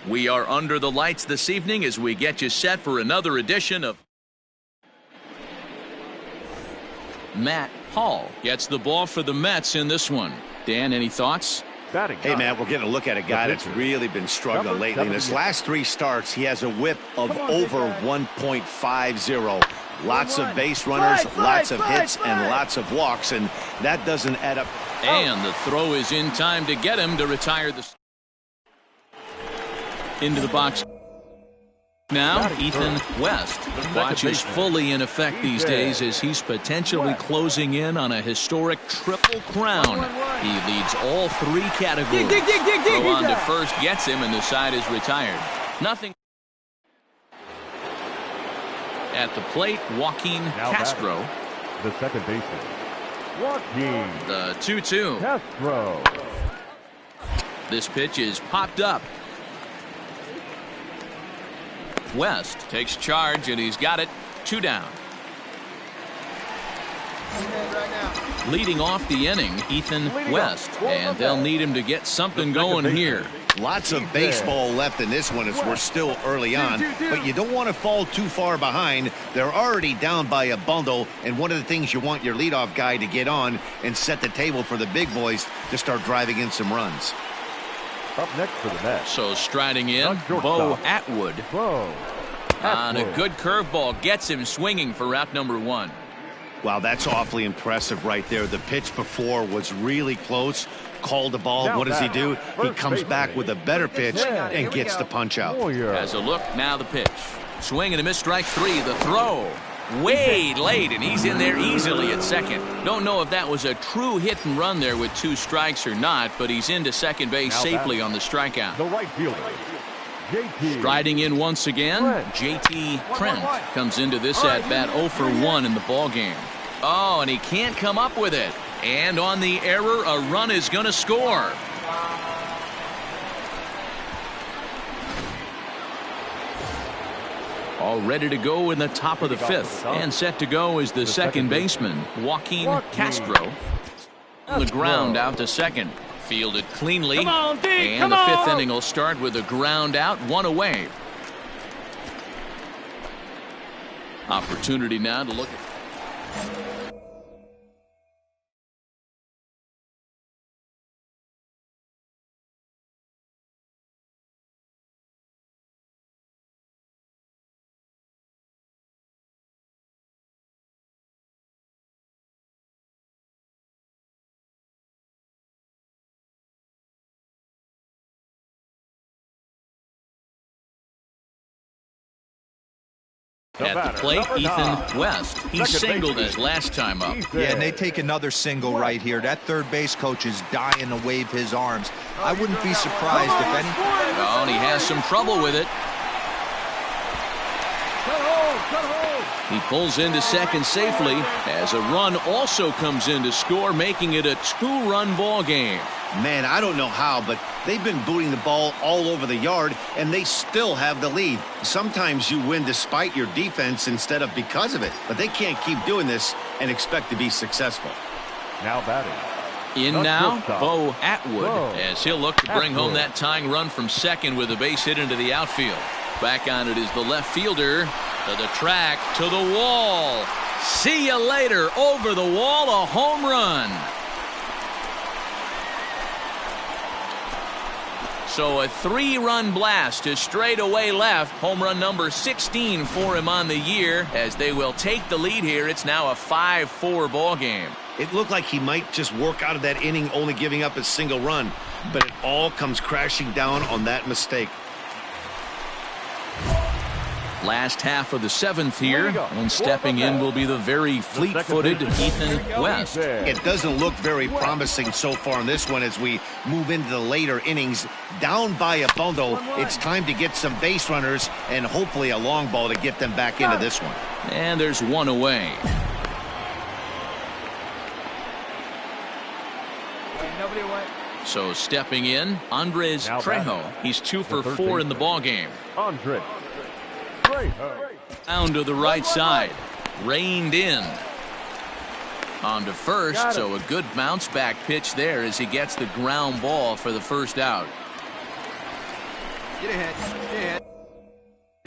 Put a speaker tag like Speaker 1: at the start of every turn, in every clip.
Speaker 1: We are under the lights this evening as we get you set for another edition of Matt Hall gets the ball for the Mets in this one. Dan, any thoughts?
Speaker 2: Hey, Matt, we're getting a look at a guy that's really been struggling lately. In his last 3 starts, he has a whip of over 1.50. Lots of base runners, lots of hits, and lots of walks, and that doesn't add up.
Speaker 1: And the throw is in time to get him to retire the into the box. Now, Ethan West. Watch is fully in effect these days as he's potentially closing in on a historic triple crown. He leads all 3 categories. Throw on to first gets him, and the side is retired. Nothing. At the plate, Joaquin Castro.
Speaker 3: The second baseman, Joaquin.
Speaker 1: The 2-2.
Speaker 3: Castro.
Speaker 1: This pitch is popped up. West takes charge, and he's got it. 2 down. Leading off the inning, Ethan West, and they'll need him to get something going here.
Speaker 2: Lots of baseball left in this one as we're still early on, but you don't want to fall too far behind. They're already down by a bundle, and one of the things you want your leadoff guy to get on and set the table for the big boys to start driving in some runs.
Speaker 3: Up next for the Mets.
Speaker 1: So striding in, Bo Atwood. On a good curveball, gets him swinging for out number 1.
Speaker 2: Wow, that's awfully impressive right there. The pitch before was really close. Called the ball. What does he do? He comes back with a better pitch and gets the punch out.
Speaker 1: Has a look, now the pitch. Swing and a miss, strike 3. The throw. Way late, and he's in there easily at second. Don't know if that was a true hit and run there with 2 strikes or not, but he's into second base safely on the strikeout.
Speaker 3: The right fielder, JT.
Speaker 1: Striding in once again, JT Trent comes into this at-bat 0 for 1 in the ballgame. Oh, and he can't come up with it. And on the error, a run is going to score. All ready to go in the top of the 5th. And set to go is the second baseman, Joaquin Castro. On the ground out to second. Fielded cleanly. And the 5th inning will start with a ground out, 1 away. Opportunity now to look at. At the plate, Ethan West. He singled his last time up.
Speaker 4: Yeah, and they take another single right here. That third base coach is dying to wave his arms. I wouldn't be surprised if any.
Speaker 1: Oh, and he has some trouble with it. He pulls into second safely as a run also comes in to score, making it a 2-run ball game.
Speaker 2: Man, I don't know how, but they've been booting the ball all over the yard, and they still have the lead. Sometimes you win despite your defense instead of because of it, but they can't keep doing this and expect to be successful.
Speaker 3: Now batting.
Speaker 1: In now, Bo Atwood, as he'll look to bring home that tying run from second with a base hit into the outfield. Back on it is the left fielder. To the track, to the wall. See you later. Over the wall, a home run. So a 3-run blast to straightaway left. Home run number 16 for him on the year. As they will take the lead here, it's now a 5-4 ball game.
Speaker 2: It looked like he might just work out of that inning only giving up a single run, but it all comes crashing down on that mistake.
Speaker 1: Last half of the 7th here, and stepping in will be the very fleet-footed Ethan West.
Speaker 2: It doesn't look very promising so far in this one as we move into the later innings. Down by a bundle, it's time to get some base runners and hopefully a long ball to get them back into this one.
Speaker 1: And there's 1 away. So stepping in, Andres Trejo. He's 2 for 4 in the ballgame.
Speaker 3: Andres.
Speaker 1: Down to the right side. Reined in. On to first, so a good bounce back pitch there as he gets the ground ball for the first out.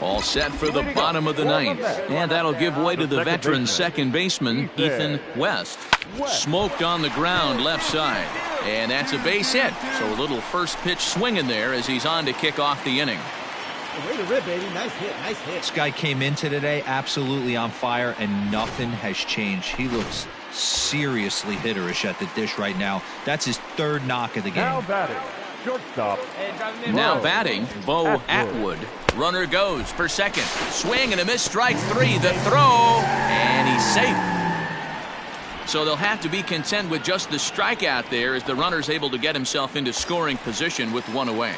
Speaker 1: All set for the bottom of the ninth. And that'll give way to the veteran second baseman, Ethan West. Smoked on the ground left side. And that's a base hit. So a little first pitch swing in there as he's on to kick off the inning.
Speaker 5: Way to rip, baby. Nice hit, nice hit.
Speaker 4: This guy came into today absolutely on fire, and nothing has changed. He looks seriously hitterish at the dish right now. That's his third knock of the game.
Speaker 3: Now batting, shortstop.
Speaker 1: Now batting, Bo Atwood. Runner goes for second. Swing and a miss, strike three. The throw, and he's safe. So they'll have to be content with just the strikeout there as the runner's able to get himself into scoring position with one away.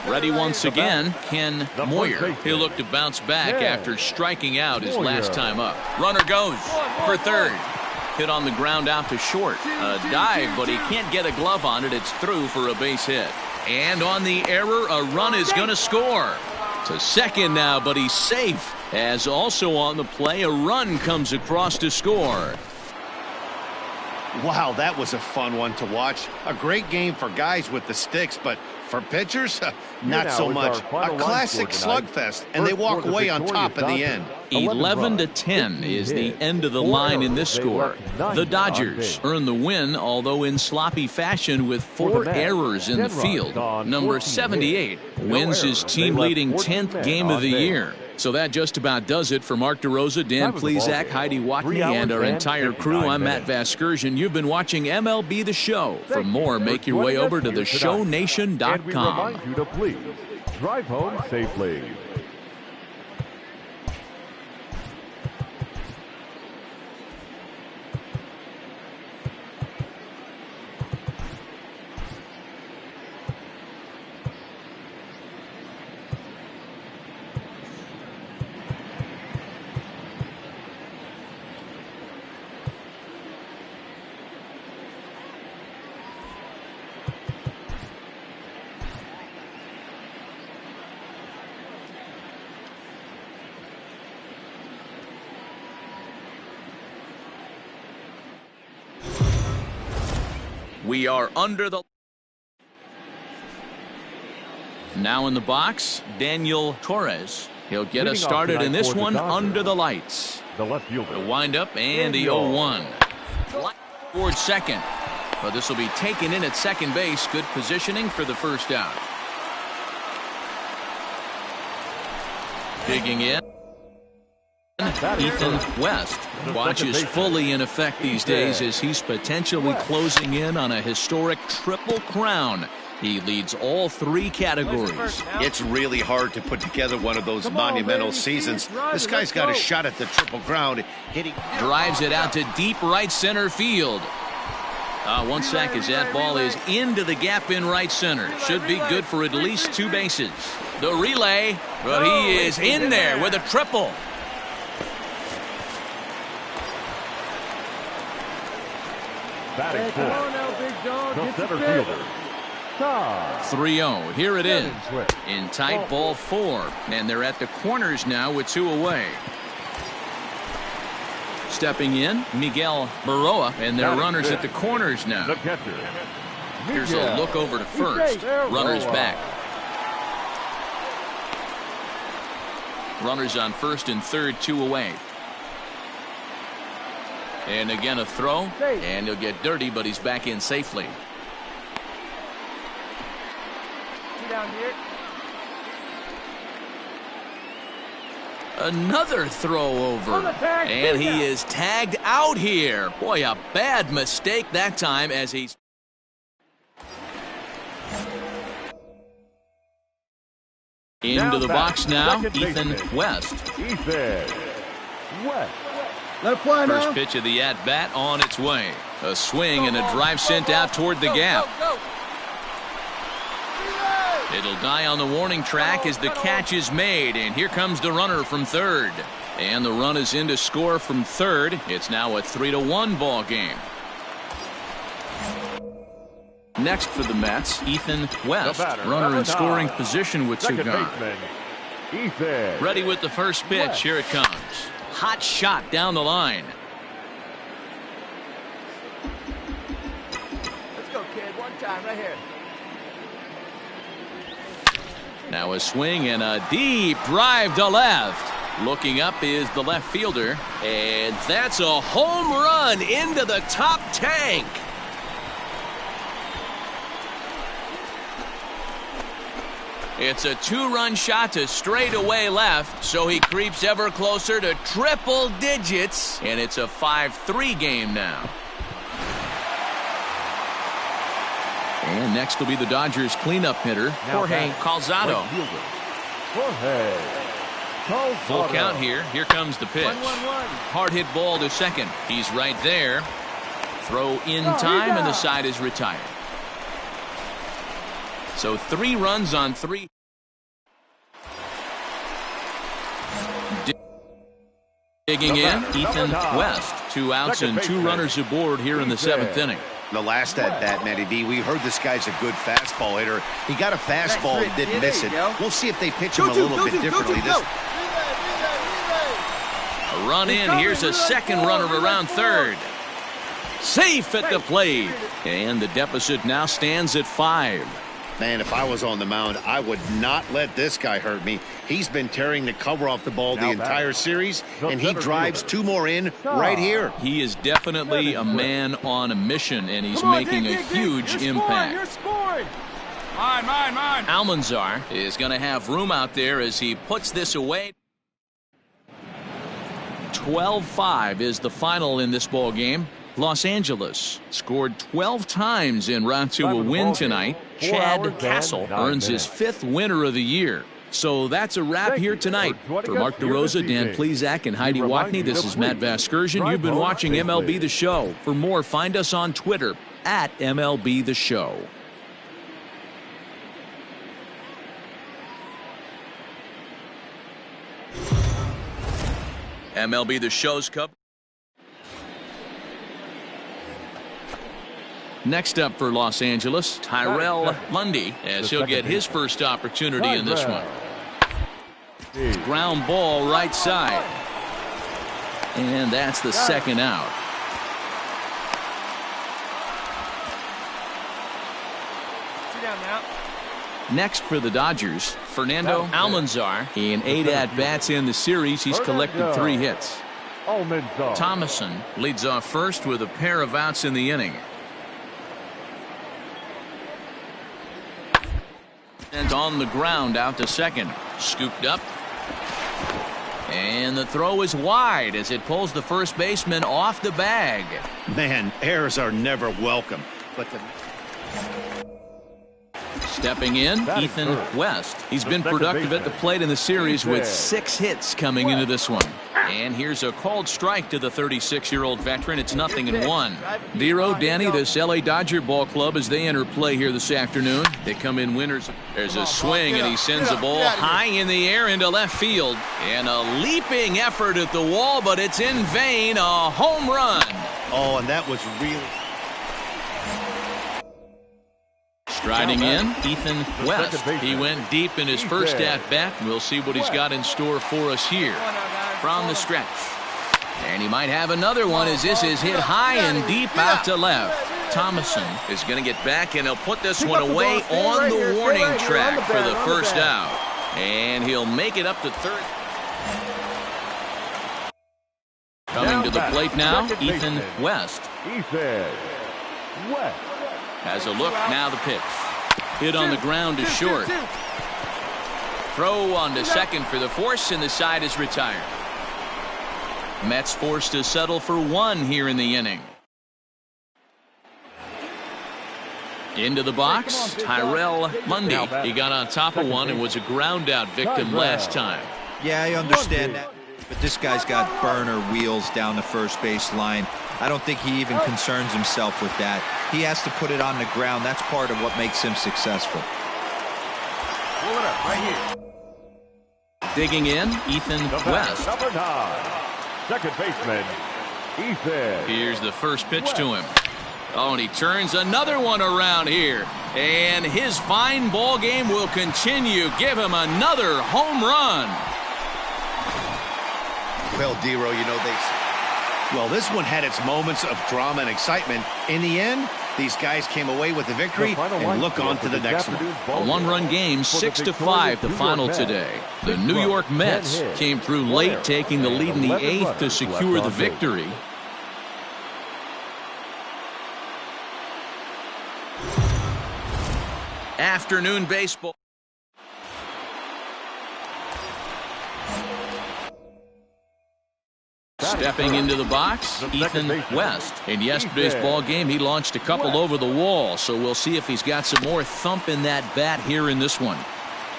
Speaker 1: Ready once again, Ken Moyer. He'll look to bounce back after striking out his last time up. Runner goes for third. Hit on the ground out to short. A dive, but he can't get a glove on it. It's through for a base hit. And on the error, a run is going to score. To second now, but he's safe. As also on the play, a run comes across to score.
Speaker 2: Wow, that was a fun one to watch. A great game for guys with the sticks, but for pitchers, not so much. A classic slugfest, and they walk away on top in the end.
Speaker 1: 11-10 is the end of the line in this score. The Dodgers earn the win, although in sloppy fashion with 4 errors in the field. Number 78 wins his team-leading 10th game of the year. So that just about does it for Mark DeRosa, Dan Plesac, Heidi Watney, and our entire crew. I'm Matt Vasgersian. You've been watching MLB The Show. For more, make your way over to theshownation.com.
Speaker 3: And we remind you to please drive home safely.
Speaker 1: We are under the... Now in the box, Daniel Torres. He'll get us started in this one under the lights.
Speaker 3: The left fielder.
Speaker 1: The windup and the 0-1. Toward second. But this will be taken in at second base. Good positioning for the first out. Digging in. Ethan West. Watch is fully in effect these days as he's potentially closing in on a historic triple crown. He leads all 3 categories.
Speaker 2: It's really hard to put together one of those monumental seasons. This guy's got a shot at the triple crown.
Speaker 1: Drives it out to deep right center field. One sack as that ball is into the gap in right center. Should be good for at least 2 bases. The relay, but he is in there with a triple.
Speaker 3: Batting fourth, the center fielder, Todd.
Speaker 1: 3-0. Here it is in tight ball 4. And they're at the corners now with 2 away. Stepping in, Miguel Baroa, and their runners at the corners now.
Speaker 3: The catcher.
Speaker 1: Here's a look over to first. Runners back. Runners on first and third, 2 away. And again a throw, and he'll get dirty, but he's back in safely. Another throw over, and he is tagged out here. Boy, a bad mistake that time as he's... Into the box now, Ethan West.
Speaker 3: Ethan West.
Speaker 1: First pitch of the at-bat on its way. A swing and a drive sent out toward the gap. It'll die on the warning track as the catch is made, and here comes the runner from third. And the run is in to score from third. It's now a 3-1 ball game. Next for the Mets, Ethan West. Runner in scoring position with 2 gone.
Speaker 3: Ethan.
Speaker 1: Ready with the first pitch. Here it comes. Hot shot down the line.
Speaker 5: Let's go, kid. One time right here.
Speaker 1: Now a swing and a deep drive to left. Looking up is the left fielder, and that's a home run into the top tank. It's a two-run shot to straightaway left, so he creeps ever closer to triple digits, and it's a 5-3 game now. And next will be the Dodgers cleanup hitter, Jorge Calzado. Full count here. Here comes the pitch. Hard hit ball to second. He's right there. Throw in time, and the side is retired. So 3 runs on 3. Digging in, Ethan West. 2 outs and 2 runners aboard here in the 7th inning.
Speaker 2: The last at bat, Matty V, we heard this guy's a good fastball hitter. He got a fastball and didn't miss it. We'll see if they pitch him a little bit differently.
Speaker 1: A run in. Here's a second runner around third. Safe at the plate. And the deficit now stands at 5.
Speaker 2: Man, if I was on the mound, I would not let this guy hurt me. He's been tearing the cover off the ball the entire series, and he drives 2 more in right here.
Speaker 1: He is definitely a man on a mission, and he's making a huge impact. Almanzar is going to have room out there as he puts this away. 12-5 is the final in this ball game. Los Angeles scored 12 times en route to a win tonight. Chad Castle earns his 5th winner of the year. So that's a wrap here tonight. For Mark DeRosa, Dan Plezak, and Heidi Watney, this is Matt Vasgersian. You've been watching MLB The Show. For more, find us on Twitter at MLB The Show. MLB The Show's coverage. Next up for Los Angeles, Tyrell Lundy, as he'll get his first opportunity in this one. Ground ball right side. And that's the second out. Next for the Dodgers, Fernando Almanzar. In 8 at-bats in the series, he's collected 3 hits. Thomason leads off first with a pair of outs in the inning. And on the ground out to second. Scooped up. And the throw is wide as it pulls the first baseman off the bag.
Speaker 2: Man, errors are never welcome. But
Speaker 1: Stepping in, Ethan West. He's been productive at the plate in the series with 6 hits coming into this one. And here's a called strike to the 36-year-old veteran. It's 0-1. Dero, Danny, this LA Dodger ball club as they enter play here this afternoon. They come in winners. There's a swing, and he sends the ball high in the air into left field. And a leaping effort at the wall, but it's in vain. A home run.
Speaker 2: Oh, and that was really...
Speaker 1: Striding in, Ethan West. He went deep in his first at-bat. We'll see what he's got in store for us here from the stretch. And he might have another one as this is hit high and deep out to left. Thomason is going to get back, and he'll put this one away on the warning track for the first out. And he'll make it up to third. Coming to the plate now, Ethan West. Has a look, now the pitch. Hit on the ground to short. Throw on to second for the force, and the side is retired. Mets forced to settle for 1 here in the inning. Into the box, Tyrell Lundy. He got on top of one and was a ground out victim last time.
Speaker 4: Yeah, I understand that. But this guy's got burner wheels down the first base line. I don't think he even concerns himself with that. He has to put it on the ground. That's part of what makes him successful.
Speaker 3: Pull it up right here.
Speaker 1: Digging in, Ethan West.
Speaker 3: Number 9, second baseman, Ethan.
Speaker 1: Here's the first pitch to him. Oh, and he turns another one around here. And his fine ball game will continue. Give him another home run.
Speaker 2: Well, Dero, you know, well, this one had its moments of drama and excitement. In the end, These guys came away with the victory and look on to the next one.
Speaker 1: A one-run game, 6-5 the final today. The New York Mets came through late, taking the lead in the 8th to secure the victory. Afternoon baseball. Stepping into the box, Ethan West. In yesterday's ball game, he launched a couple over the wall, so we'll see if he's got some more thump in that bat here in this one.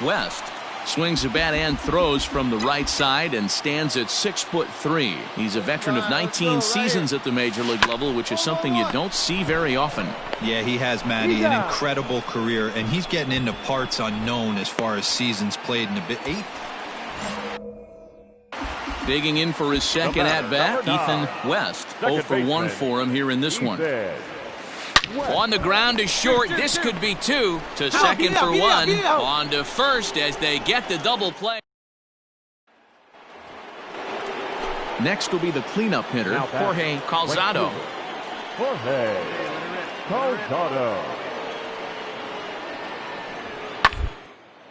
Speaker 1: West swings the bat and throws from the right side and stands at 6'3". He's a veteran of 19 seasons at the major league level, which is something you don't see very often.
Speaker 4: Yeah, he has, Matty, an incredible career, and he's getting into parts unknown as far as seasons played in the 8th.
Speaker 1: Digging in for his second at-bat, Ethan West. 0 for 1 for him here in this one. On the ground to short. This could be 2. To second for 1. On to first as they get the double play. Next will be the cleanup hitter, Jorge Calzado.
Speaker 3: Jorge Calzado.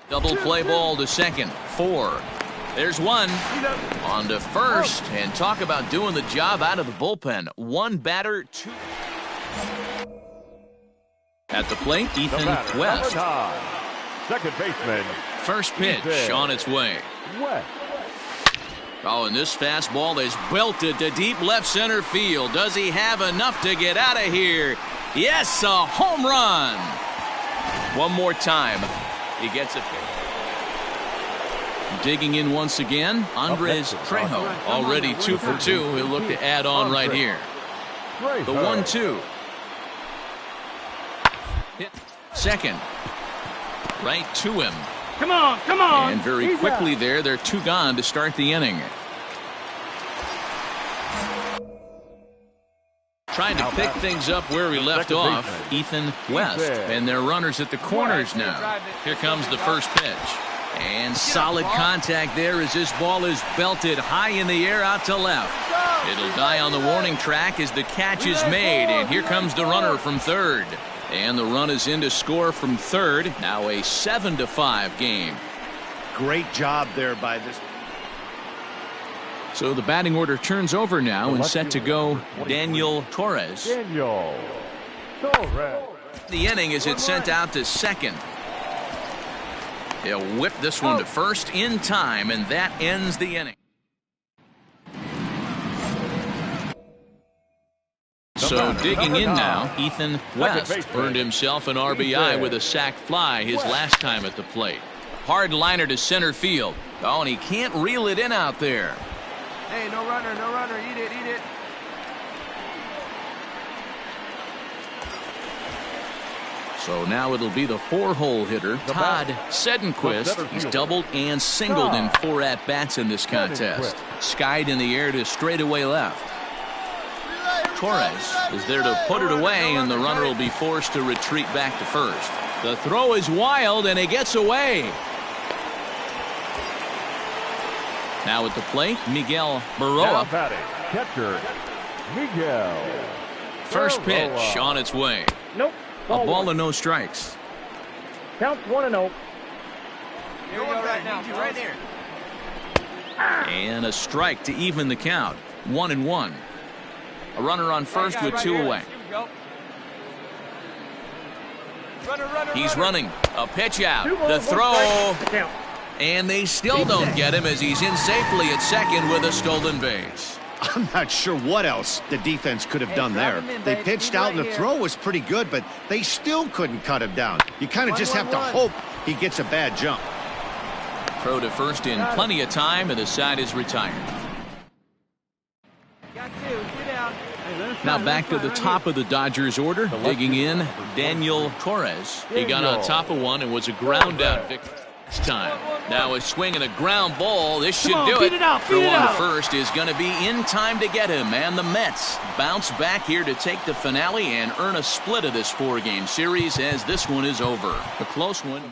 Speaker 1: Double play ball to second. 4. There's 1. On to first. And talk about doing the job out of the bullpen. 1 batter, 2. At the plate, Ethan West.
Speaker 3: Second baseman.
Speaker 1: First pitch on its way.
Speaker 3: West.
Speaker 1: Oh, and this fastball is belted to deep left center field. Does he have enough to get out of here? Yes, a home run. One more time. He gets it. Digging in once again, Andres Trejo. Already 2 for 2. He'll look to add on right here. The 1-2. Hit second. Right to him.
Speaker 5: Come on, come on.
Speaker 1: And very quickly there, they're 2 gone to start the inning. Trying to pick things up where we left off, Ethan West. And they're runners at the corners now. Here comes the first pitch. And solid contact there as this ball is belted high in the air out to left. It'll die on the warning track as the catch is made. And here comes the runner from third. And the run is in to score from third. Now a 7-5 game.
Speaker 2: Great job there by this.
Speaker 1: So the batting order turns over now and set to go Daniel Torres.
Speaker 3: Daniel Torres.
Speaker 1: The inning as it's sent out to second. He'll whip this one to first in time, and that ends the inning. So digging in now, Ethan West earned himself an RBI with a sac fly his last time at the plate. Hard liner to center field. Oh, and he can't reel it in out there.
Speaker 5: Hey, no runner, no runner. Eat it, eat it.
Speaker 1: So now it'll be the 4-hole hitter, Todd Sedenquist. He's doubled and singled in 4 at-bats in this contest. Skied in the air to straightaway left. Torres is there to put it away, and the runner will be forced to retreat back to first. The throw is wild, and he gets away. Now at the plate, Miguel Baroa.
Speaker 3: Catcher Miguel.
Speaker 1: First pitch on its way.
Speaker 5: Nope.
Speaker 1: A ball and no strikes.
Speaker 5: Count 1-0. Here we go right now. Right here.
Speaker 1: And a strike to even the count. 1-1. A runner on first with 2 away. He's running. A pitch out. The throw. And they still don't get him as he's in safely at second with a stolen base.
Speaker 2: I'm not sure what else the defense could have done there. They pitched out and the throw was pretty good, but they still couldn't cut him down. You kind of just have to hope he gets a bad jump.
Speaker 1: Throw to first in plenty of time, and the side is retired. Now back to the top of the Dodgers order. Digging in, Daniel Torres. He got on top of one and was a ground out victory this time. Now a swing and a ground ball. This should do it. Throw on first is going to be in time to get him. And the Mets bounce back here to take the finale and earn a split of this 4-game series as this one is over. A close one.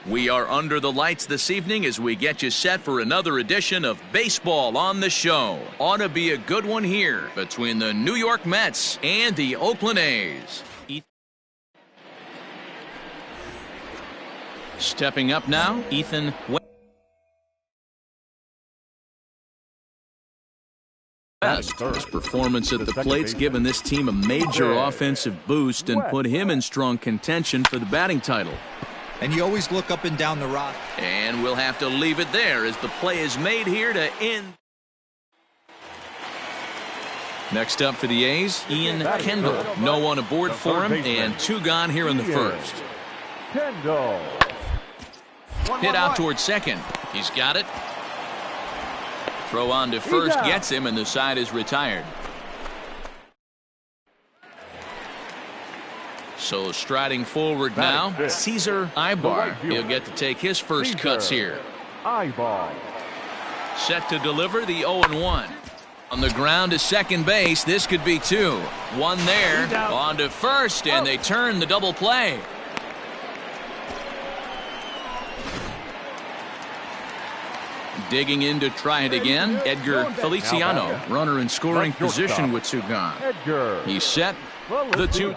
Speaker 1: We are under the lights this evening as we get you set for another edition of Baseball on the Show. Ought to be a good one here between the New York Mets and the Oakland A's. Stepping up now, Ethan West. His performance at the plate's given this team a major offensive boost and put him in strong contention for the batting title.
Speaker 4: And you always look up and down the rock.
Speaker 1: And we'll have to leave it there as the play is made here to end. Next up for the A's, Ian Kendall. No one aboard for him, and 2 gone here in the first.
Speaker 3: Kendall.
Speaker 1: Hit out towards second. He's got it. Throw on to first gets him, and the side is retired. So striding forward now, Cesar Ibar. He'll get to take his first cuts here.
Speaker 3: Ibar.
Speaker 1: Set to deliver the 0-1. On the ground to second base, this could be 2. 1 there, on to first, and they turn the double play. Digging in to try it again, Edgar Feliciano, runner in scoring position with 2 gone. He's set, the 2.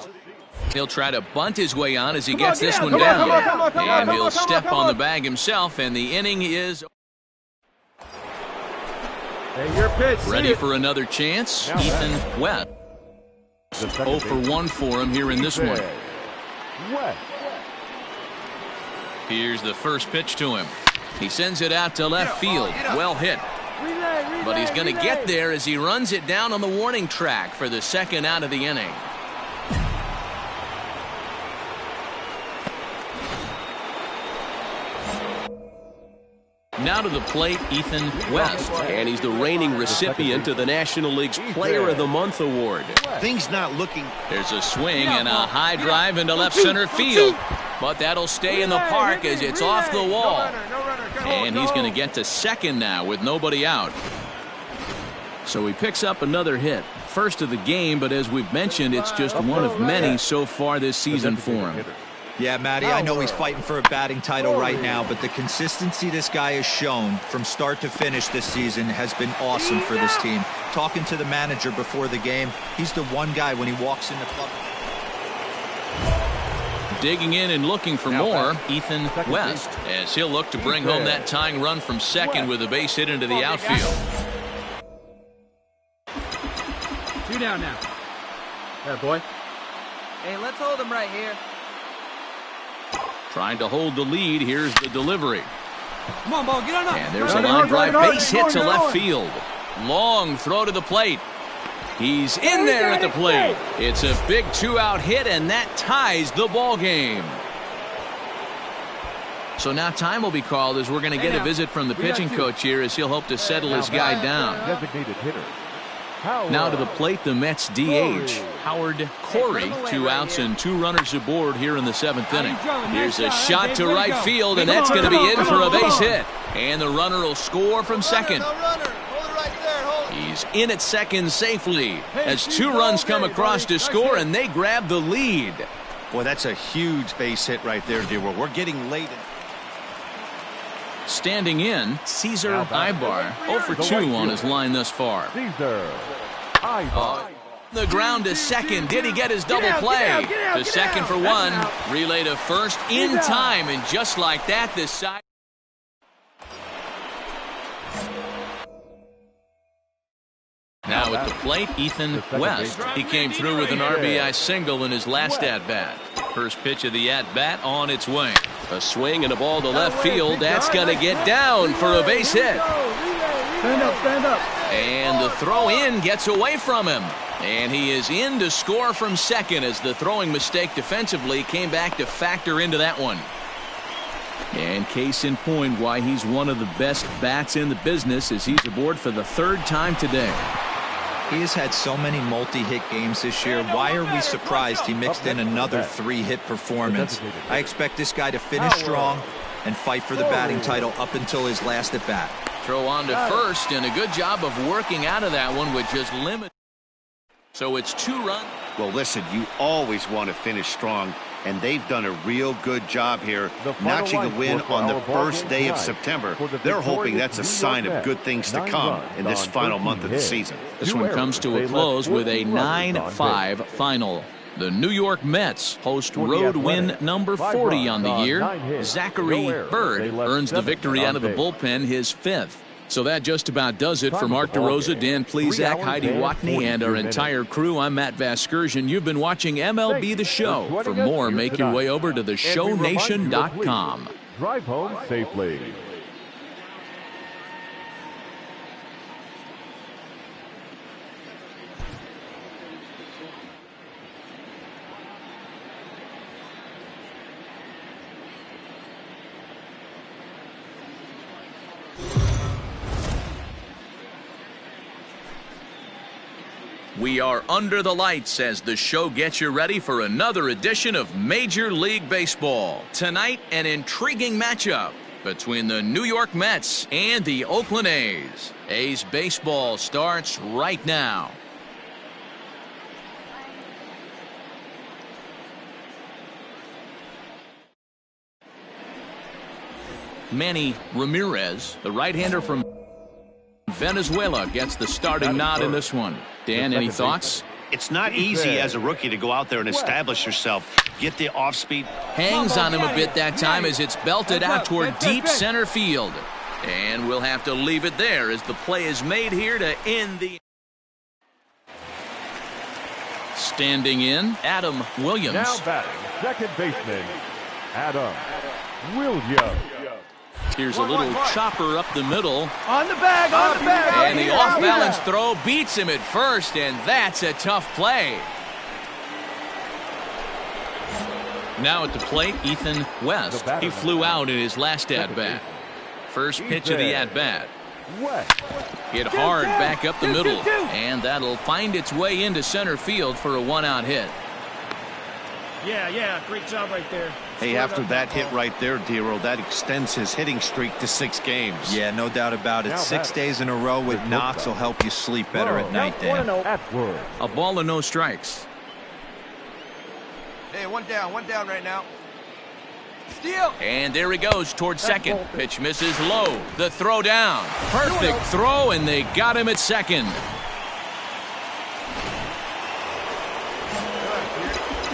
Speaker 1: He'll try to bunt his way on as he gets this one down. And he'll step on the bag himself, and the inning is ready for another chance. Ethan West. 0 for 1 for him here in this one. Here's the first pitch to him. He sends it out to left field. Well hit. But he's going to get there as he runs it down on the warning track for the second out of the inning. Now to the plate, Ethan West. And he's the reigning recipient of the National League's Player of the Month award.
Speaker 2: Things not looking.
Speaker 1: There's a swing and a high drive into left center field. But that'll stay in the park as it's off the wall. And he's going to get to second now with nobody out. So he picks up another hit. First of the game, but as we've mentioned, it's just one of many so far this season for him.
Speaker 4: Yeah, Matty, I know he's fighting for a batting title right now, but the consistency this guy has shown from start to finish this season has been awesome for this team. Talking to the manager before the game, he's the one guy when he walks in the club.
Speaker 1: Digging in and looking for more, Ethan West, as he'll look to bring home that tying run from second with a base hit into the outfield.
Speaker 6: 2 down now. Yeah, boy.
Speaker 7: Hey, let's hold him right here.
Speaker 1: Trying to hold the lead. Here's the delivery.
Speaker 6: Come on, ball, get on up.
Speaker 1: And there's a line drive base hit to left field. Long throw to the plate. He's in there at the plate. It's a big 2-out hit, and that ties the ball game. So now time will be called as we're going to get a visit from the pitching coach here as he'll hope to settle his guy down.
Speaker 3: Designated hitter.
Speaker 1: Now to the plate, the Mets DH, Howard Corey. 2 outs and 2 runners aboard here in the 7th inning. Here's a shot to right field, and that's going to be in for a base hit. And the runner will score from second. He's in at second safely as 2 runs come across to score, and they grab the lead.
Speaker 2: Boy, that's a huge base hit right there, D-Roll. We're getting late.
Speaker 1: Standing in, Cesar Ibar, 0 for 2 on his line thus far.
Speaker 3: Cesar Ibar.
Speaker 1: The ground to second. Did he get his double play? To second for 1. Relay to first in time, and just like that, this side. Now at the plate, Ethan West. He came through with an RBI single in his last at-bat. First pitch of the at-bat on its way. A swing and a ball to left field. That's going to get down for a base hit.
Speaker 6: Stand up, stand up.
Speaker 1: And the throw in gets away from him. And he is in to score from second as the throwing mistake defensively came back to factor into that one. And case in point why he's one of the best bats in the business as he's aboard for the 3rd time today.
Speaker 4: He has had so many multi-hit games this year. Why are we surprised he mixed in another 3-hit performance? I expect this guy to finish strong and fight for the batting title up until his last at-bat.
Speaker 1: Throw on to first, and a good job of working out of that one with just limited. So it's 2 runs.
Speaker 2: Well, listen, you always want to finish strong. and they've done a real good job here, notching a win on the first day of September. They're hoping that's a sign of good things to come in this final month of the season.
Speaker 1: This one comes to a close with a 9-5 final. The New York Mets host road win number 40 on the year. Zachary Bird earns the victory out of the bullpen, his 5th. So that just about does it for Mark DeRosa, Dan Plesac, Heidi Watney, and our entire crew. I'm Matt Vasgersian. You've been watching MLB The Show. For more, make your way over to theshownation.com.
Speaker 3: Drive home safely.
Speaker 1: We are under the lights as the show gets you ready for another edition of Major League Baseball. Tonight, an intriguing matchup between the New York Mets and the Oakland A's. A's baseball starts right now. Manny Ramirez, the right-hander from Venezuela, gets the starting nod in this one. Dan, any thoughts?
Speaker 2: It's not easy as a rookie to go out there and establish yourself. Get the off-speed.
Speaker 1: Hangs on him a bit that time as it's belted out toward deep center field. And we'll have to leave it there as the play is made here to end the... Standing in, Adam Williams.
Speaker 3: Now batting, second baseman, Adam Williams.
Speaker 1: Here's a little chopper up the middle.
Speaker 5: On the bag, on the bag.
Speaker 1: And the off-balance throw beats him at first, and that's a tough play. Now at the plate, Ethan West. He flew out in his last at-bat. First pitch of the at-bat. Hit hard back up the middle, and that'll find its way into center field for a one-out hit.
Speaker 5: Yeah, great job right there.
Speaker 2: Hey, after that hit right there, Dero, that extends his hitting streak to 6 games.
Speaker 4: Yeah, no doubt about it. 6 days in a row with knocks will help you sleep better at night, Dan.
Speaker 1: A ball and no strikes.
Speaker 7: Hey, one down right now. Steal!
Speaker 1: And there he goes towards second. Pitch misses low. The throw down. Perfect throw, and they got him at second.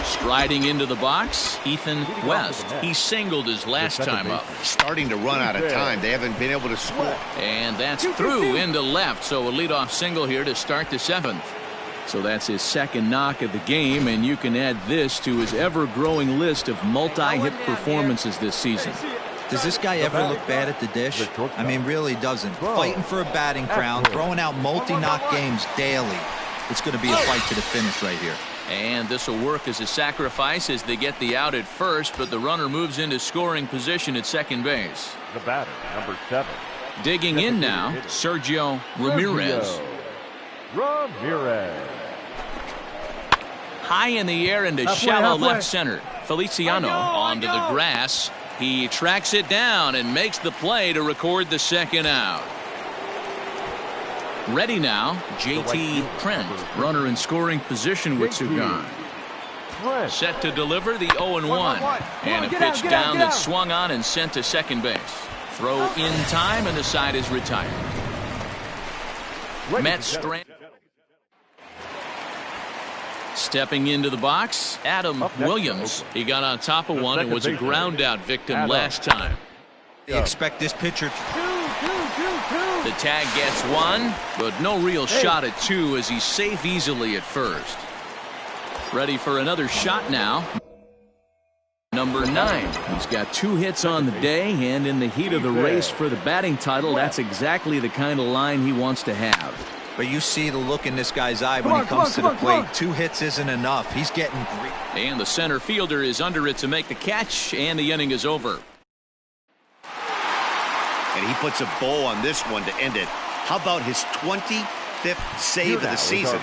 Speaker 1: Striding into the box, Ethan West. He singled his last time up.
Speaker 2: Starting to run out of time. They haven't been able to score.
Speaker 1: And that's through into left, so a leadoff single here to start the 7th. So that's his second knock of the game, and you can add this to his ever-growing list of multi-hit performances this season.
Speaker 4: Does this guy ever look bad at the dish? I mean, really doesn't. Fighting for a batting crown, throwing out multi-knock games daily. It's going to be a fight to the finish right here.
Speaker 1: And this will work as a sacrifice as they get the out at first, but the runner moves into scoring position at second base.
Speaker 3: The batter, number 7.
Speaker 1: Digging in now, Sergio Ramirez. High in the air into shallow left center. Feliciano onto the grass. He tracks it down and makes the play to record the second out. Ready now, J.T. Trent, runner in scoring position with Sugan. Set to deliver the 0-1. And a pitch down that swung on and sent to second base. Throw in time, and the side is retired. Mets strand. Stepping into the box, Adam Williams. He got on top of one and was a ground out victim last time.
Speaker 4: You expect this pitcher to...
Speaker 1: The tag gets 1, but no real shot at 2 as he's safe easily at first. Ready for another shot now. Number 9. He's got 2 hits on the day, and in the heat of the race for the batting title, that's exactly the kind of line he wants to have.
Speaker 4: But you see the look in this guy's eye when he comes to the plate. 2 hits isn't enough. He's getting greedy.
Speaker 1: And the center fielder is under it to make the catch, and the inning is over.
Speaker 2: And he puts a bow on this one to end it. How about his 25th save of the season?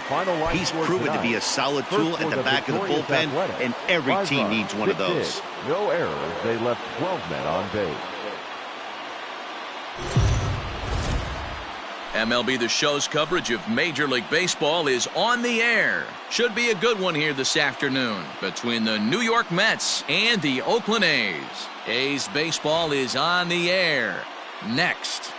Speaker 2: He's proven to be a solid tool at the back of the bullpen, and every team needs one of those.
Speaker 3: No errors. They left 12 men on base.
Speaker 1: MLB The Show's coverage of Major League Baseball is on the air. Should be a good one here this afternoon between the New York Mets and the Oakland A's. A's baseball is on the air. Next.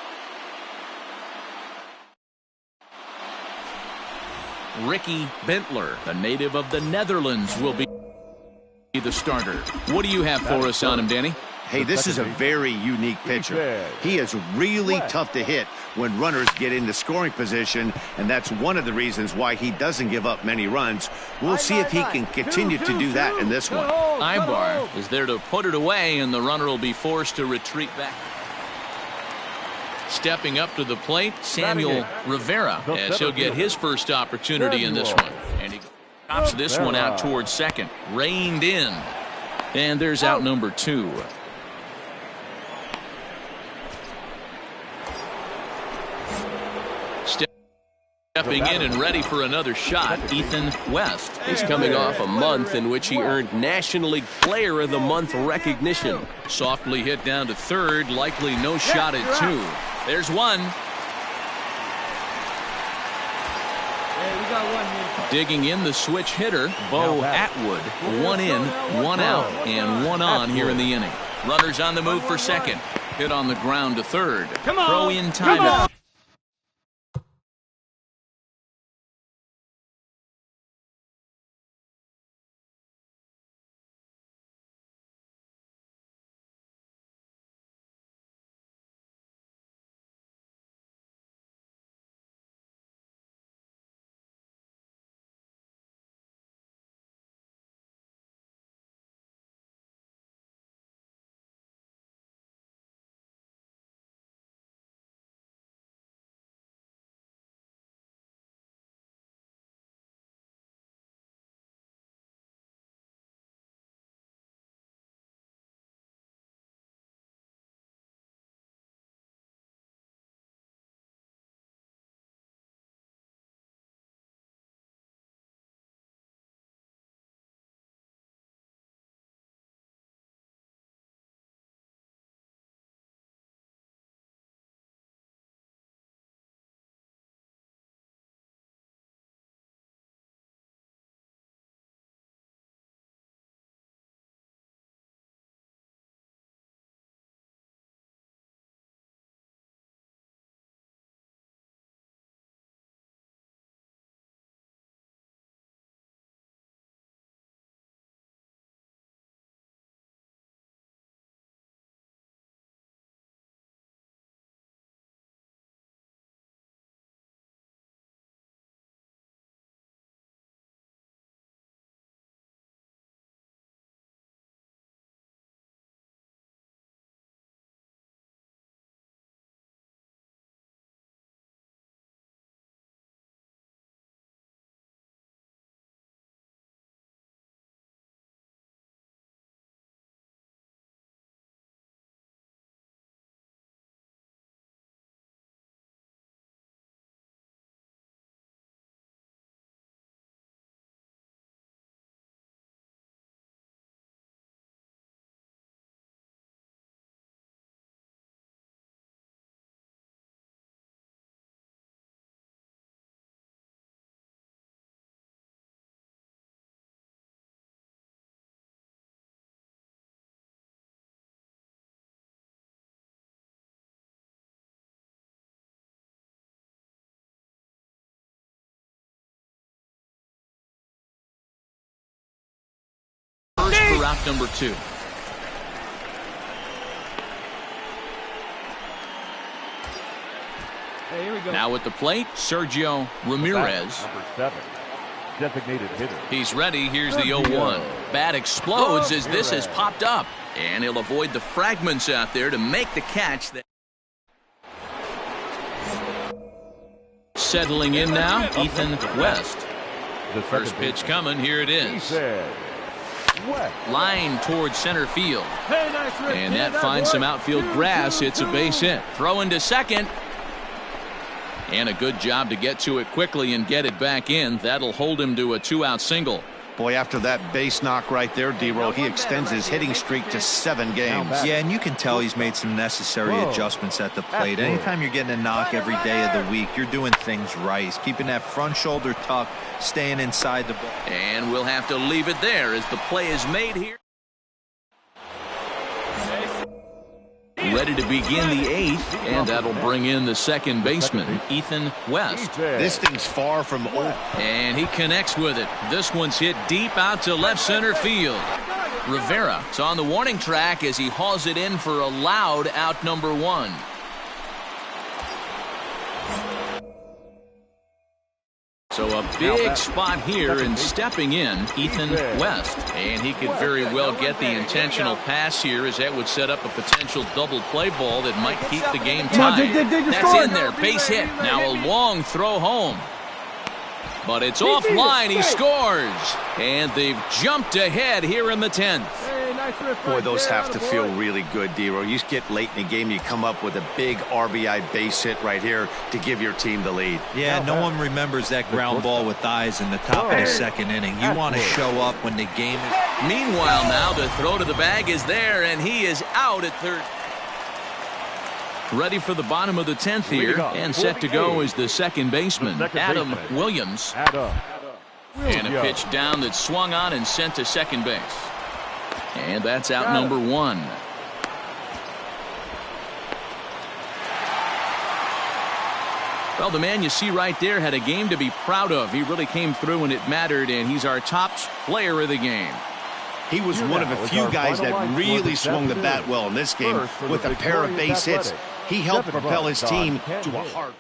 Speaker 1: Ricky Bentler, a native of the Netherlands, will be the starter. What do you have for us on him, Danny?
Speaker 2: Hey, this is a very unique pitcher. He is really tough to hit when runners get into scoring position, and that's one of the reasons why he doesn't give up many runs. We'll see if he can continue to do that in this one.
Speaker 1: Ibar is there to put it away, and the runner will be forced to retreat back. Stepping up to the plate, Samuel Rivera, as he'll get his first opportunity in this one. And he pops this one out towards second. Reined in. And there's out number 2. Stepping in and ready for another shot, Ethan West.
Speaker 8: He's coming off a month in which he earned National League Player of the Month recognition.
Speaker 1: Softly hit down to third, likely no shot at 2. There's one.
Speaker 6: Hey, we got one here.
Speaker 1: Digging in the switch hitter, Bo Atwood. 1 in, 1 out, and 1 on here in the inning. Runners on the move for second. Hit on the ground to third. Throw in timeout. For out number 2.
Speaker 6: Hey, here we go.
Speaker 1: Now at the plate, Sergio Ramirez.
Speaker 3: Number 7, designated hitter.
Speaker 1: He's ready. Here's the 0-1. Bat explodes as this has popped up. And he'll avoid the fragments out there to make the catch. Settling in now, Ethan West.
Speaker 3: The
Speaker 1: First pitch coming. Here it is. Line towards center field. And that finds some outfield grass. It's a base hit. Throw into second. And a good job to get to it quickly and get it back in. That'll hold him to a 2-out single.
Speaker 2: Boy, after that base knock right there, D-Roll, he extends his hitting streak to 7 games.
Speaker 4: Yeah, and you can tell he's made some necessary adjustments at the plate. Anytime you're getting a knock every day of the week, you're doing things right. He's keeping that front shoulder tucked, staying inside the ball.
Speaker 1: And we'll have to leave it there as the play is made here. Ready to begin the 8th, and that'll bring in the second baseman, Ethan West.
Speaker 2: This thing's far from over.
Speaker 1: And he connects with it. This one's hit deep out to left center field. Rivera is on the warning track as he hauls it in for a loud out number 1. So a big spot here, and stepping in, Ethan West. And he could very well get the intentional pass here, as that would set up a potential double play ball that might keep the game tied. That's in there, base hit. Now a long throw home. But it's offline, he scores. And they've jumped ahead here in the 10th.
Speaker 2: Boy, those have to feel really good, D-Roll. You get late in the game, you come up with a big RBI base hit right here to give your team the lead.
Speaker 4: Yeah, no one remembers that ground ball with eyes in the top of the second inning. You want to show up when the game is...
Speaker 1: Meanwhile, now the throw to the bag is there, and he is out at third. Ready for the bottom of the 10th here, and set to go is the second baseman, Adam Williams. And a pitch down that swung on and sent to second base. And that's out number 1. Well, the man you see right there had a game to be proud of. He really came through when it mattered, and he's our top player of the game.
Speaker 2: He was one of a few guys that really swung the bat well in this game with a pair of base hits. He helped propel his team to a hard...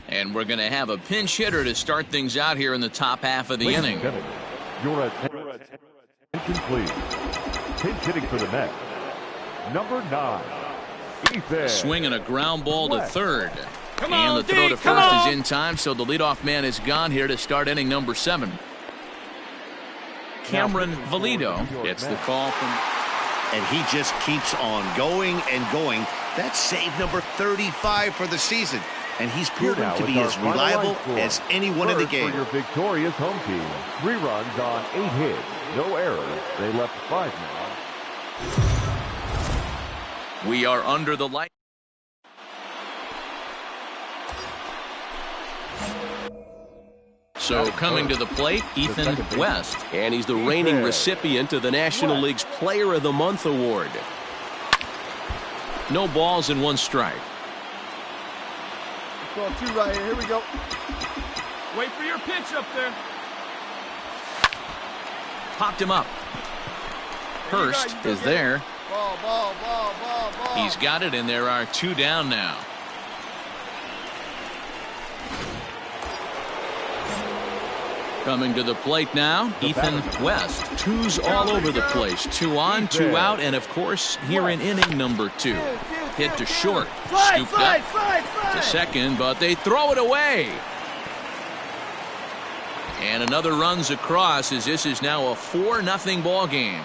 Speaker 1: And we're going to have a pinch hitter to start things out here in the top half of the inning.
Speaker 3: Your attention, please. Pinch hitting for the Mets, number 9. Ethan.
Speaker 1: Swing and a ground ball to third.
Speaker 6: Come
Speaker 1: And
Speaker 6: on,
Speaker 1: the throw to
Speaker 6: Deke, come
Speaker 1: first
Speaker 6: on.
Speaker 1: is in time, so the leadoff man is gone here to start inning number 7. Cameron Valido gets the call from...
Speaker 2: And he just keeps on going and going. That's save number 35 for the season. And he's proven
Speaker 3: Now
Speaker 2: to be
Speaker 3: with our
Speaker 2: as
Speaker 3: final
Speaker 2: reliable
Speaker 3: line score.
Speaker 2: as anyone in the
Speaker 3: First
Speaker 2: game.
Speaker 3: For your victorious home team. 3 runs on 8 hits. No errors. They left 5 men.
Speaker 1: We are under the light. So coming to the plate, Ethan West.
Speaker 8: And he's the reigning recipient of the National League's Player of the Month award.
Speaker 1: No balls and 1 strike.
Speaker 7: Ball 2 right here. Here we go.
Speaker 6: Wait for your pitch up there.
Speaker 1: Popped him up. Hurst is there.
Speaker 7: Ball, ball, ball, ball, ball.
Speaker 1: He's got it, and there are 2 down now. Coming to the plate now, Ethan West. 2's all over the place. 2 on, 2 out, and of course, here in inning number 2. Hit to short. Scooped up to second, but they throw it away. And another runs across as this is now a 4-0 ball game.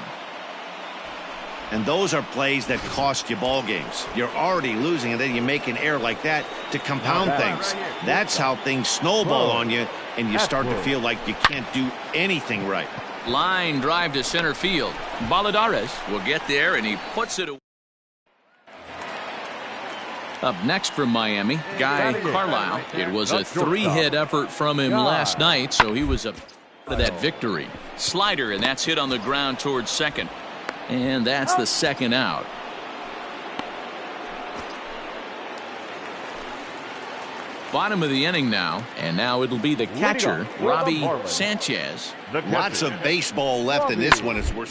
Speaker 2: And those are plays that cost you ball games. You're already losing, and then you make an error like that to compound things. That's how things snowball on you, and you start to feel like you can't do anything right.
Speaker 1: Line drive to center field. Baladares will get there, and he puts it away. Up next from Miami, Guy Carlisle. It was a 3-hit effort from him last night, so he was up to that victory. Slider, and that's hit on the ground towards second. And that's the second out. Bottom of the inning now, and now it'll be the catcher, Robbie Sanchez.
Speaker 2: Lots of baseball left in this one as we're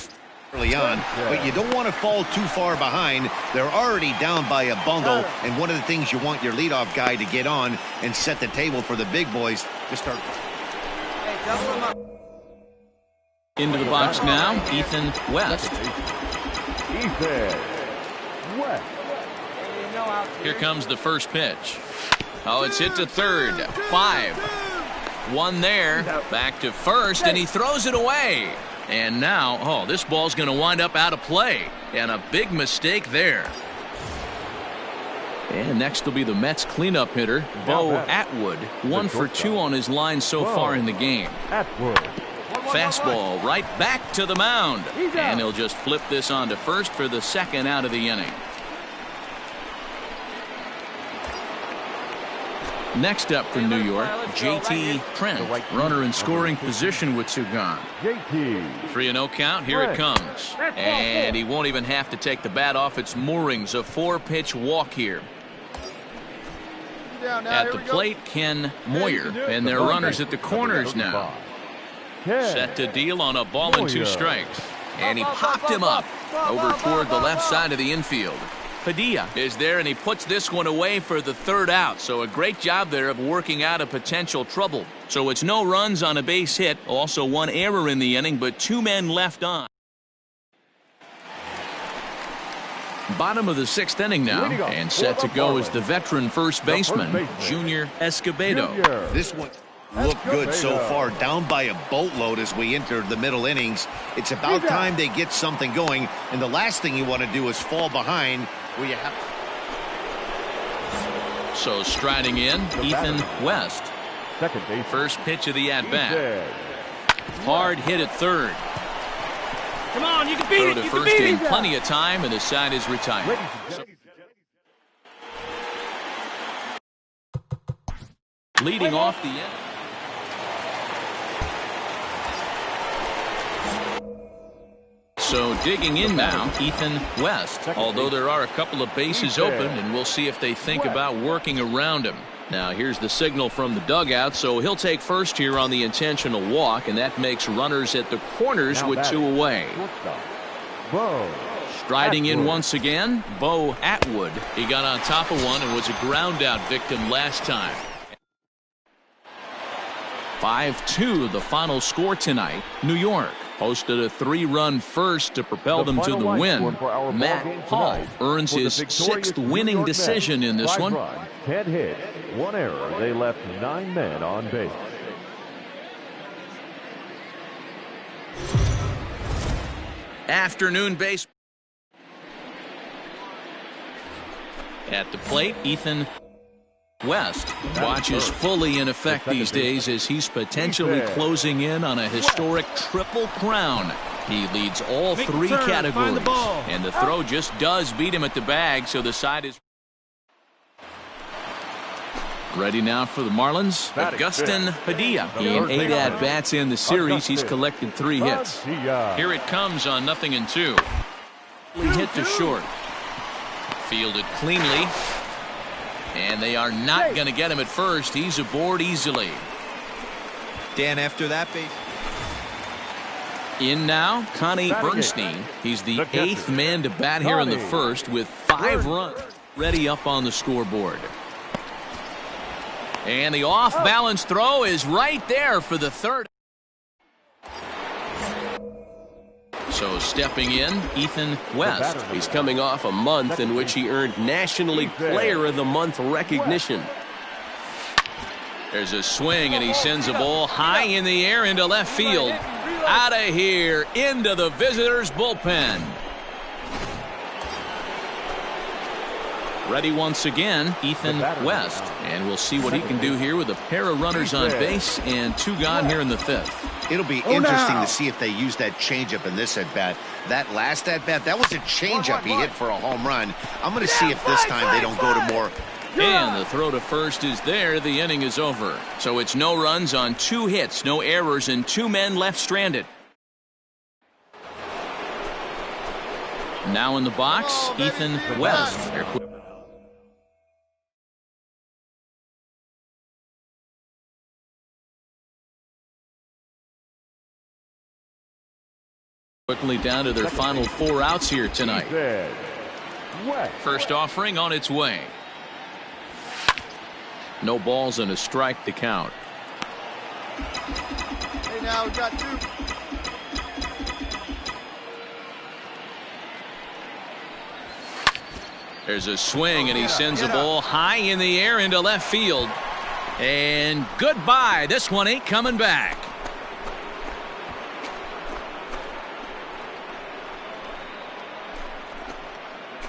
Speaker 2: early on, but you don't want to fall too far behind. They're already down by a bundle, and one of the things you want your leadoff guy to get on and set the table for the big boys to start.
Speaker 7: Hey, double him up.
Speaker 1: Into the box now, Ethan West.
Speaker 3: Ethan West.
Speaker 1: Here comes the first pitch. Oh, it's hit to third. 5. 1 there. Back to first, and he throws it away. And now, oh, this ball's going to wind up out of play. And a big mistake there. And next will be the Mets cleanup hitter, Bo Atwood. 1 for 2 on his line so far in the game.
Speaker 3: Atwood.
Speaker 1: Fastball right back to the mound. And he'll just flip this on to first for the second out of the inning. Next up for New York, J.T. Trent. Runner in scoring position with 2 gone.
Speaker 3: JT.
Speaker 1: 3-0 count. Here it comes. And he won't even have to take the bat off its moorings. A 4-pitch walk here. At the plate, Ken Moyer. And their runners at the corners now. Set to deal on a ball and 2 strikes. And he popped him up over toward the left side of the infield. Padilla is there, and he puts this one away for the 3rd out. So a great job there of working out a potential trouble. So it's no runs on a base hit. Also 1 error in the inning, but 2 men left on. Bottom of the 6th inning now, and set to go is the veteran first baseman, Junior Escobedo.
Speaker 2: This one looked good so far, down by a boatload as we enter the middle innings. It's about time they get something going, and the last thing you want to do is fall behind where you have.
Speaker 1: So striding in, Ethan West.
Speaker 3: Second base.
Speaker 1: First pitch of the at-bat. Hard hit at third.
Speaker 6: Come on, you can beat
Speaker 1: Throw
Speaker 6: it.
Speaker 1: to
Speaker 6: You can
Speaker 1: first
Speaker 6: beat
Speaker 1: in
Speaker 6: it.
Speaker 1: plenty of time, and his side is retired. Leading off the end. So digging in now, Ethan West. Although there are a couple of bases open, and we'll see if they think about working around him. Now here's the signal from the dugout, so he'll take first here on the intentional walk, and that makes runners at the corners with 2 away. Striding in once again, Bo Atwood. He got on top of one and was a ground out victim last time. 5-2 the final score tonight. New York posted a 3-run first to propel them to the win. Matt Hall earns his 6th winning decision in this one.
Speaker 3: 10 hits, 1 error. They left 9 men on base.
Speaker 1: Afternoon base. At the plate, Ethan West watches fully in effect these days as he's potentially closing in on a historic triple crown. He leads all 3 categories, and the throw just does beat him at the bag, so the side is ready now for the Marlins. Agustin Padilla. In 8 at-bats in the series, he's collected 3 hits. Here it comes on 0-2. He hit to short. Fielded cleanly. And they are not going to get him at first. He's aboard easily.
Speaker 4: Dan, after that base.
Speaker 1: In now, Connie Bernstein. He's the 8th man to bat here in the first with 5 runs ready up on the scoreboard. And the off-balance throw is right there for the 3rd. So stepping in, Ethan West.
Speaker 8: He's coming off a month in which he earned National League Player of the Month recognition.
Speaker 1: There's a swing, and he sends a ball high in the air into left field. Out of here, into the visitors' bullpen. Ready once again, Ethan West. And we'll see what he can do here with a pair of runners on base and 2 gone here in the 5th.
Speaker 2: It'll be interesting to see if they use that changeup in this at-bat. That last at-bat, that was a changeup he hit for a home run. I'm going to see if this time they don't go to more.
Speaker 1: And the throw to first is there. The inning is over. So it's no runs on 2 hits, no errors, and 2 men left stranded. Now in the box, Ethan West. Quickly down to their final 4 outs here tonight. First offering on its way. No balls and a strike to count.
Speaker 7: Hey, now we got 2.
Speaker 1: There's a swing, and he sends a ball high in the air into left field. And goodbye. This one ain't coming back.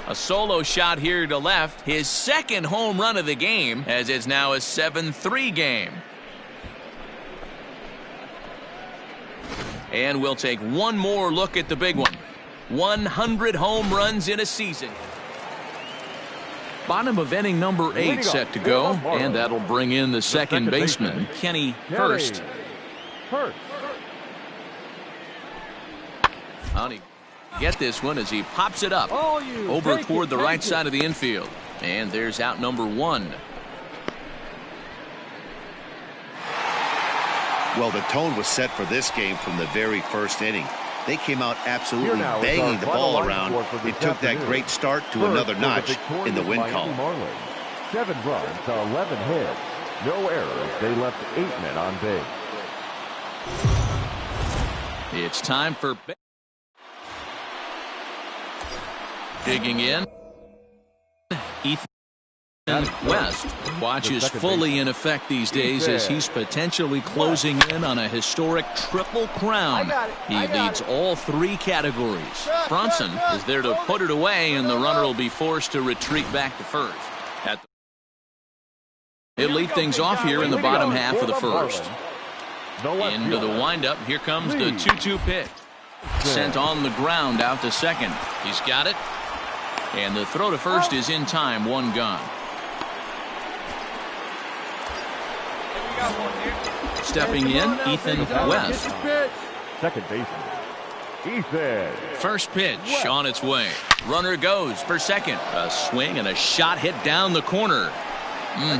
Speaker 1: A solo shot here to left. His 2nd home run of the game, as it's now a 7-3 game. And we'll take one more look at the big one. 100 home runs in a season. Bottom of inning number 8 set to go, and that'll bring in the second baseman, Kenny Hurst. Get this one as he pops it up over toward the right side of the infield. And there's out number 1.
Speaker 2: Well, the tone was set for this game from the very first inning. They came out absolutely banging the ball around. It took that great start to another notch in the win column.
Speaker 3: 7 runs, 11 hits, no errors. They left 8 men on base.
Speaker 1: It's time for digging in. Ethan West watches fully in effect these days as he's potentially closing in on a historic triple crown. He leads all 3 categories. Bronson is there to put it away, and the runner will be forced to retreat back to first. He'll lead things off here in the bottom half of the first. Into the windup. Here comes the 2-2 pitch. Sent on the ground out to second. He's got it. And the throw to first is in time. 1 gone. Stepping in, Ethan West.
Speaker 3: Second baseman, Ethan.
Speaker 1: First pitch on its way. Runner goes for second. A swing and a shot hit down the corner.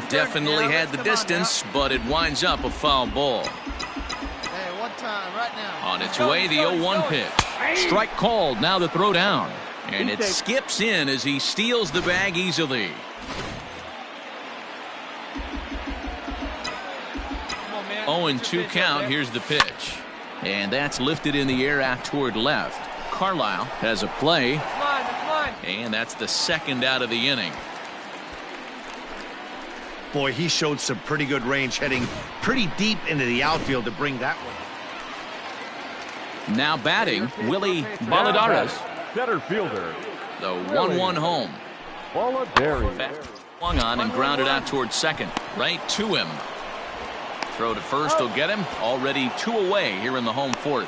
Speaker 1: Definitely had the distance, but it winds up a foul ball.
Speaker 7: Hey, one time, right now.
Speaker 1: On its way, the 0-1 pitch. Strike called, now the throw down. And it skips in as he steals the bag easily. 0-2 count. Here's the pitch. And that's lifted in the air out toward left. Carlisle has a play.
Speaker 7: That's mine.
Speaker 1: And that's the second out of the inning.
Speaker 2: Boy, he showed some pretty good range, heading pretty deep into the outfield to bring that one.
Speaker 1: Now batting, Willie Baladares.
Speaker 3: Center fielder.
Speaker 1: The 1-1 home.
Speaker 3: Baladares.
Speaker 1: Swung on and grounded out towards second. Right to him. Throw to first will get him. Already 2 away here in the home fourth.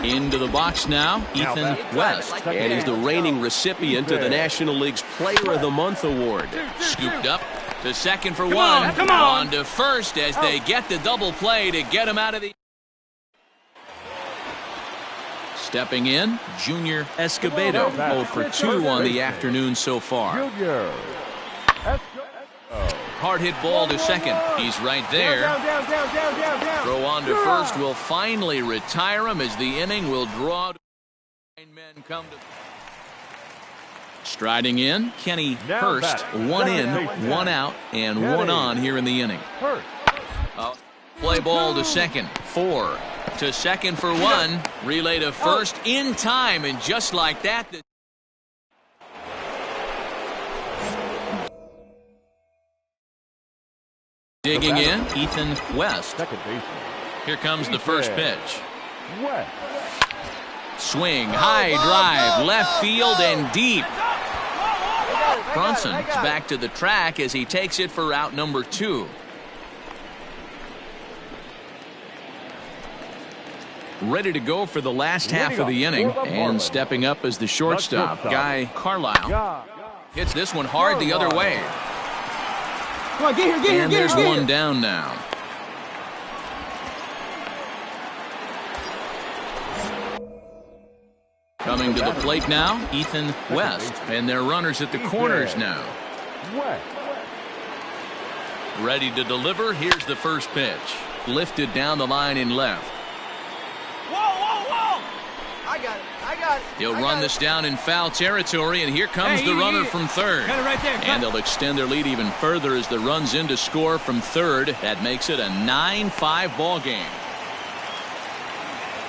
Speaker 1: Into the box now, Ethan West.
Speaker 8: And he's the reigning recipient of the National League's Player of the Month award.
Speaker 1: Scooped up to second for one.
Speaker 6: Come on.
Speaker 1: On to first as they get the double play to get him out of the... Stepping in, Junior Escobedo. 0 for 2 on the afternoon so far.
Speaker 3: Junior.
Speaker 1: Hard hit ball to second. He's right there. Throw on to first will finally retire him as the inning will draw. 9 men come to. Striding in, Kenny Hurst. 1 in, 1 out, and 1 on here in the inning. Play ball to second. 4 to second for 1. Relay to first in time, and just like that. Digging in, Ethan West. Here comes the first pitch. Swing, high drive, left field and deep. Bronson's back to the track as he takes it for out number 2. Ready to go for the last half of the inning, and stepping up as the shortstop, Guy Carlisle. Hits this one hard the other way.
Speaker 5: Come on, get here.
Speaker 1: And there's one down now. Coming to the plate now, Ethan West. And their runners at the corners now. Ready to deliver. Here's the first pitch. Lifted down the line in left.
Speaker 7: Whoa. I got it.
Speaker 1: He'll run this down in foul territory, and here comes the runner from third.
Speaker 6: Cut it right there.
Speaker 1: And they'll extend their lead even further as the run's in to score from third. That makes it a 9-5 ball game.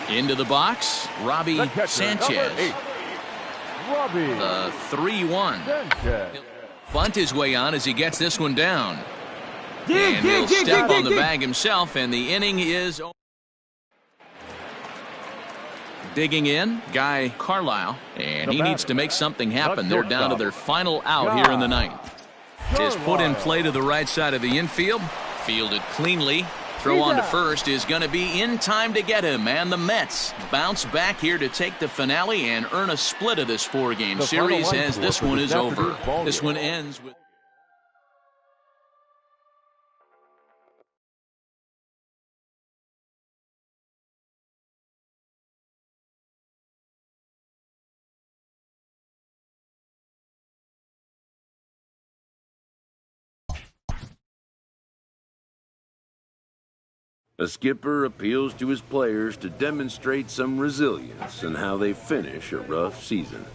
Speaker 1: Into the box, Robbie Sanchez. The 3-1. Bunt his way on as he gets this one down. And he'll step on the bag himself, and the inning is over. Digging in, Guy Carlisle, and he needs to make something happen. They're down to their final out here in the ninth. Is put in play to the right side of the infield, fielded cleanly. Throw on to first is going to be in time to get him, and the Mets bounce back here to take the finale and earn a split of this 4-game series as this one is over. This one ends with...
Speaker 9: A skipper appeals to his players to demonstrate some resilience in how they finish a rough season.